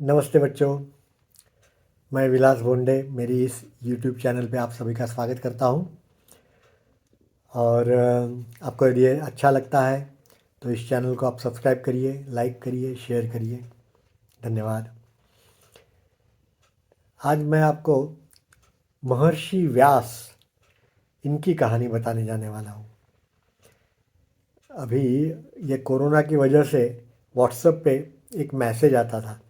नमस्ते बच्चों। मैं विलास भोंडे मेरी इस YouTube चैनल पे आप सभी का स्वागत करता हूँ। और आपको यदि ये अच्छा लगता है तो इस चैनल को आप सब्सक्राइब करिए, लाइक करिए, शेयर करिए। धन्यवाद। आज मैं आपको महर्षि व्यास इनकी कहानी बताने जाने वाला हूँ। अभी ये कोरोना की वजह से व्हाट्सएप पे एक मैसेज आता था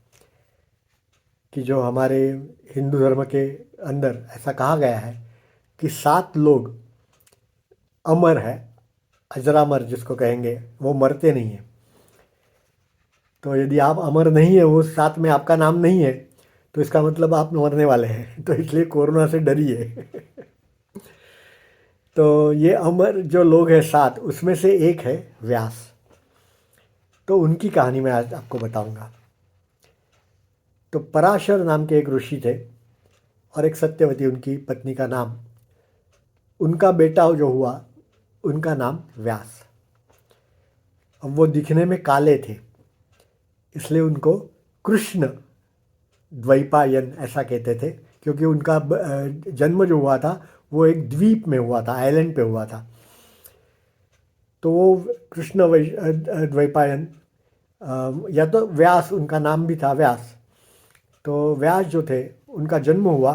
कि जो हमारे हिंदू धर्म के अंदर ऐसा कहा गया है कि 7 लोग अमर है, अजरामर जिसको कहेंगे, वो मरते नहीं हैं। तो यदि आप अमर नहीं है, वो साथ में आपका नाम नहीं है, तो इसका मतलब आप मरने वाले हैं। तो इसलिए कोरोना से डरिए। तो ये अमर जो लोग हैं 7, उसमें से एक है व्यास। तो उनकी कहानी मैं आज आपको बताऊंगा। तो पराशर नाम के एक ऋषि थे और एक सत्यवती उनकी पत्नी का नाम। उनका बेटा जो हुआ, उनका नाम व्यास। अब वो दिखने में काले थे, इसलिए उनको कृष्ण द्वैपायन ऐसा कहते थे, क्योंकि उनका जन्म जो हुआ था वो एक द्वीप में हुआ था, आइलैंड पे हुआ था। तो वो कृष्ण द्वैपायन, या तो व्यास उनका नाम भी था, व्यास। तो व्यास जो थे, उनका जन्म हुआ,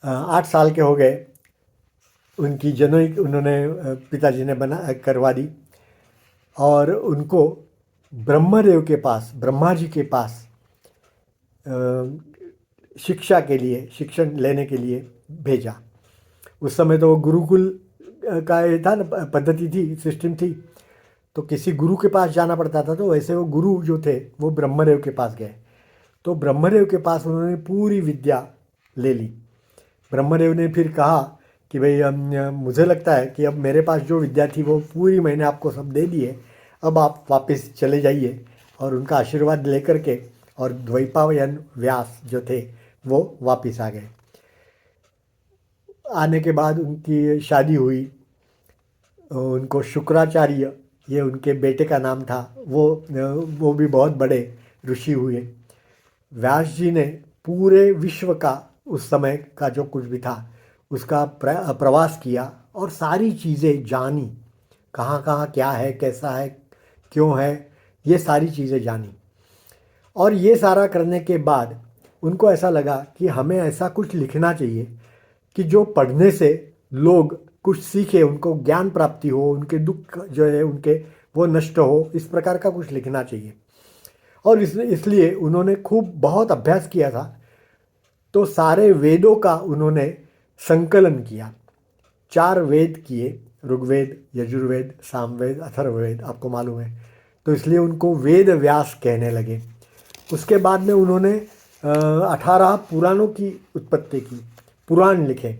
8 साल के हो गए। उनकी जनोई उन्होंने पिताजी ने बना करवा दी और उनको ब्रह्मदेव के पास, ब्रह्मा जी के पास शिक्षा के लिए, शिक्षण लेने के लिए भेजा। उस समय तो वो गुरुकुल का ये था ना, पद्धति थी, सिस्टम थी। तो किसी गुरु के पास जाना पड़ता था। तो वैसे वो गुरु जो थे वो ब्रह्मदेव के पास गए। तो ब्रह्मदेव के पास उन्होंने पूरी विद्या ले ली। ब्रह्मदेव ने फिर कहा कि भाई मुझे लगता है कि अब मेरे पास जो विद्या थी वो पूरी मैंने आपको सब दे दी है, अब आप वापस चले जाइए। और उनका आशीर्वाद लेकर के और द्वैपायन व्यास जो थे वो वापस आ गए। आने के बाद उनकी शादी हुई। उनको शुक्राचार्य, ये उनके बेटे का नाम था, वो भी बहुत बड़े ऋषि हुए। व्यास जी ने पूरे विश्व का, उस समय का जो कुछ भी था उसका प्रवास किया और सारी चीज़ें जानी। कहाँ कहाँ क्या है, कैसा है, क्यों है, ये सारी चीज़ें जानी। और ये सारा करने के बाद उनको ऐसा लगा कि हमें ऐसा कुछ लिखना चाहिए कि जो पढ़ने से लोग कुछ सीखे, उनको ज्ञान प्राप्ति हो, उनके दुख जो है उनके वो नष्ट हो, इस प्रकार का कुछ लिखना चाहिए। और इसलिए उन्होंने खूब बहुत अभ्यास किया था। तो सारे वेदों का उन्होंने संकलन किया। 4 वेद किए, ऋग्वेद, यजुर्वेद, सामवेद, अथर्ववेद, आपको मालूम है। तो इसलिए उनको वेद व्यास कहने लगे। उसके बाद में उन्होंने 18 पुराणों की उत्पत्ति की, पुराण लिखे।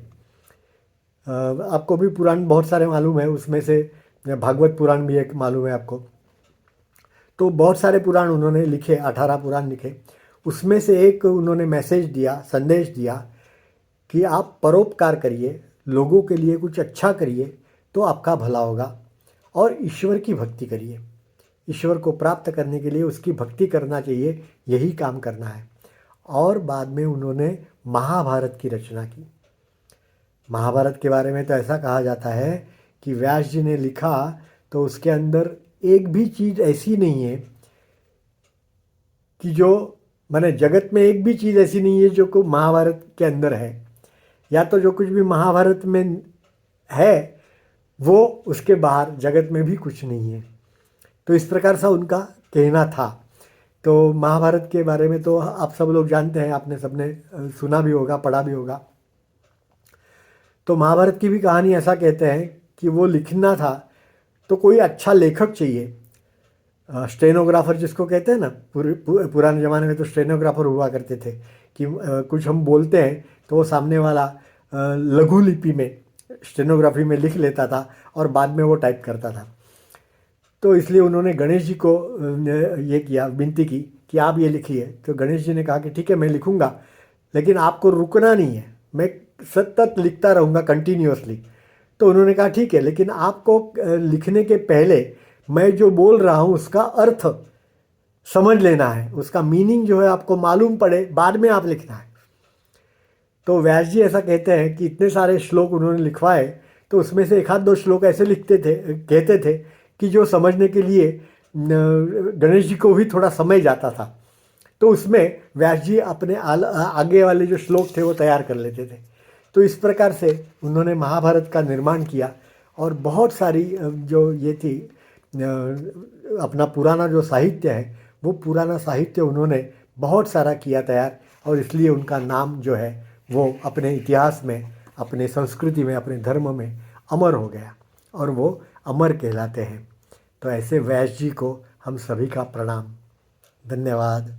आपको भी पुराण बहुत सारे मालूम है, उसमें से भागवत पुराण भी एक मालूम है आपको। तो बहुत सारे पुराण उन्होंने लिखे, 18 पुराण लिखे। उसमें से एक उन्होंने मैसेज दिया, संदेश दिया कि आप परोपकार करिए, लोगों के लिए कुछ अच्छा करिए तो आपका भला होगा। और ईश्वर की भक्ति करिए, ईश्वर को प्राप्त करने के लिए उसकी भक्ति करना चाहिए, यही काम करना है। और बाद में उन्होंने महाभारत की रचना की। महाभारत के बारे में तो ऐसा कहा जाता है कि व्यास जी ने लिखा तो उसके अंदर एक भी चीज़ ऐसी नहीं है कि जो, माने जगत में एक भी चीज़ ऐसी नहीं है जो को महाभारत के अंदर है, या तो जो कुछ भी महाभारत में है वो उसके बाहर जगत में भी कुछ नहीं है। तो इस प्रकार सा उनका कहना था। तो महाभारत के बारे में तो आप सब लोग जानते हैं, आपने सबने सुना भी होगा, पढ़ा भी होगा। तो महाभारत की भी कहानी ऐसा कहते हैं कि वो लिखना था तो कोई अच्छा लेखक चाहिए। स्टेनोग्राफर जिसको कहते हैं ना, पुराने ज़माने में तो स्टेनोग्राफर हुआ करते थे कि कुछ हम बोलते हैं तो वो सामने वाला लघु लिपि में, स्टेनोग्राफी में लिख लेता था और बाद में वो टाइप करता था। तो इसलिए उन्होंने गणेश जी को ये किया, विनती की कि आप ये लिखिए। तो गणेश जी ने कहा कि ठीक है, मैं लिखूंगा, लेकिन आपको रुकना नहीं है, मैं सतत लिखता रहूँगा कंटिन्यूअसली। तो उन्होंने कहा ठीक है, लेकिन आपको लिखने के पहले मैं जो बोल रहा हूँ उसका अर्थ समझ लेना है, उसका मीनिंग जो है आपको मालूम पड़े, बाद में आप लिखना है। तो व्यास जी ऐसा कहते हैं कि इतने सारे श्लोक उन्होंने लिखवाए, तो उसमें से एक आध दो श्लोक ऐसे लिखते थे, कहते थे कि जो समझने के लिए गणेश जी को भी थोड़ा समय जाता था। तो उसमें व्यास जी अपने आगे वाले जो श्लोक थे वो तैयार कर लेते थे। तो इस प्रकार से उन्होंने महाभारत का निर्माण किया। और बहुत सारी जो ये थी अपना पुराना जो साहित्य है, वो पुराना साहित्य उन्होंने बहुत सारा किया तैयार, और इसलिए उनका नाम जो है वो अपने इतिहास में, अपने संस्कृति में, अपने धर्म में अमर हो गया, और वो अमर कहलाते हैं। तो ऐसे व्यास जी को हम सभी का प्रणाम। धन्यवाद।